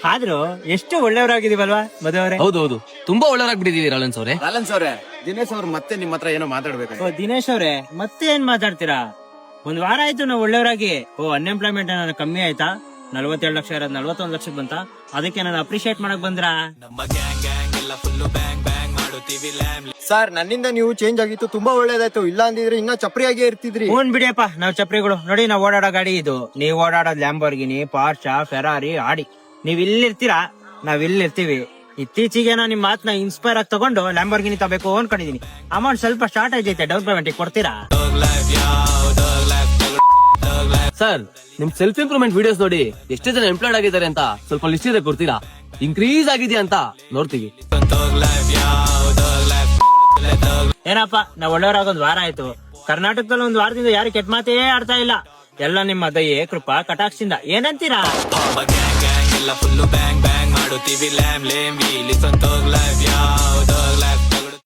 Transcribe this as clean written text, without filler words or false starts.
ಆದ್ರೂ ಎಷ್ಟು ಒಳ್ಳೆಯವರಾಗಿದೀವಲ್ವಾ ಮದುವೆ ಹೌದೌದು, ತುಂಬಾ ಒಳ್ಳೆಯವ್ರಾಗ್ಬಿಟ್ಟಿದೀವಿ ಲಾಲೆನ್ಸ್ ಅವರೇ. ಲಾಲೆನ್ಸ್ ಅವ್ರೆ, ದಿನೇಶ್ ಅವ್ರು ಮತ್ತೆ ನಿಮ್ ಹತ್ರ ಏನೋ ಮಾತಾಡ್ಬೇಕು. ದಿನೇಶ್ ಅವ್ರೆ, ಮತ್ತೆ ಏನ್ ಮಾತಾಡ್ತೀರಾ? ಒಂದ್ ವಾರ ಆಯ್ತು ನಾವು ಒಳ್ಳೆಯವರಾಗಿ. ಅನ್ಎಂಪ್ಲಾಯ್ಮೆಂಟ್ ನನಗೆ ಕಮ್ಮಿ ಆಯ್ತಾ? 42 ಲಕ್ಷ ಇರೋದು 41 ಲಕ್ಷಕ್ಕೆ ಬಂತ. ಅದಕ್ಕೆ ನಾನು ಅಪ್ರಿಶಿಯೇಟ್ ಮಾಡಕ್ ಬಂದ್ರ? ಸರ್, ನನ್ನಿಂದ ನೀವು ಚೇಂಜ್ ಆಗಿತ್ತು, ತುಂಬಾ ಒಳ್ಳೇದಾಯ್ತು. ಇಲ್ಲ ಅಂದಿದ್ರೆ ಇನ್ನ ಚಪ್ರಿಯಾಗೇ ಇರ್ತಿದ್ರಿ. ಹ್ಞೂ ಬಿಡಿಯಪ್ಪ, ನಾವ್ ಚಪ್ರಿಗಳು ನೋಡಿ. ನಾವ್ ಓಡಾಡೋ ಗಾಡಿ ಇದು. ನೀವ್ ಓಡಾಡೋದ್ ಲ್ಯಾಂಬೋರ್ಗಿನಿ, ಪಾರ್ಷಾ, ಫೆರಾರಿ, ಆಡಿ. ನೀವ್ ಇಲ್ಲಿರ್ತೀರಾ, ನಾವ್ ಇಲ್ಲಿರ್ತೀವಿ. ಇತ್ತೀಚೆಗೆ ನಾನು ನಿಮ್ ಮಾತನ್ನ ಇನ್ಸ್ಪೈರ್ ಆಗಿ ತಗೊಂಡು ಲ್ಯಾಂಬೋರ್ಗಿನಿ ತಗೋಬೇಕು ಅನ್ಕೊಂಡಿದೀನಿ. ಅಮೌಂಟ್ ಸ್ವಲ್ಪ ಶಾರ್ಟೇಜ್ ಐತೆ, ಡೌನ್ ಪೇಮೆಂಟ್ ಕೊಡ್ತೀರಾ? ಸರ್, ನಿಮ್ ಸೆಲ್ಫ್ ಇಂಪ್ರೂವ್ಮೆಂಟ್ ವಿಡಿಯೋಸ್ ನೋಡಿ ಎಷ್ಟೇ ಜನ ಎಂಪ್ಲಾಯ್ಡ್ ಆಗಿದ್ದಾರೆ ಅಂತ ಸ್ವಲ್ಪ ಲಿಸ್ಟ್ ಇದೆ, ಕೊಡ್ತೀರಾ? ಇನ್ಕ್ರೀಸ್ ಆಗಿದೆಯಾ ಅಂತ ನೋಡ್ತೀವಿ. ಏನಪ್ಪ, ನಾವ್ ಒಳ್ಳೆಯವರಾಗೊಂದ್ ವಾರ ಆಯ್ತು. ಕರ್ನಾಟಕದಲ್ಲಿ ಒಂದ್ ವಾರದಿಂದ ಯಾರು ಕೆಟ್ಟ ಮಾತೇ ಆಡ್ತಾ ಇಲ್ಲ. ಎಲ್ಲ ನಿಮ್ಮ ದಯೆ, ಕೃಪಾ, ಕಟಾಕ್ಷಿಂದ. ಏನಂತೀರಾ? ಎಲ್ಲ ಫುಲ್ಲು ಬ್ಯಾಂಗ್ ಬ್ಯಾಂಗ್ ಮಾಡುತ್ತೀವಿ ಲ್ಯಾಮ್ ಲೇಮ್ ವಿ ಲಿಸನ್ ತೋಗ್ ಲೈವ್ ಯಾ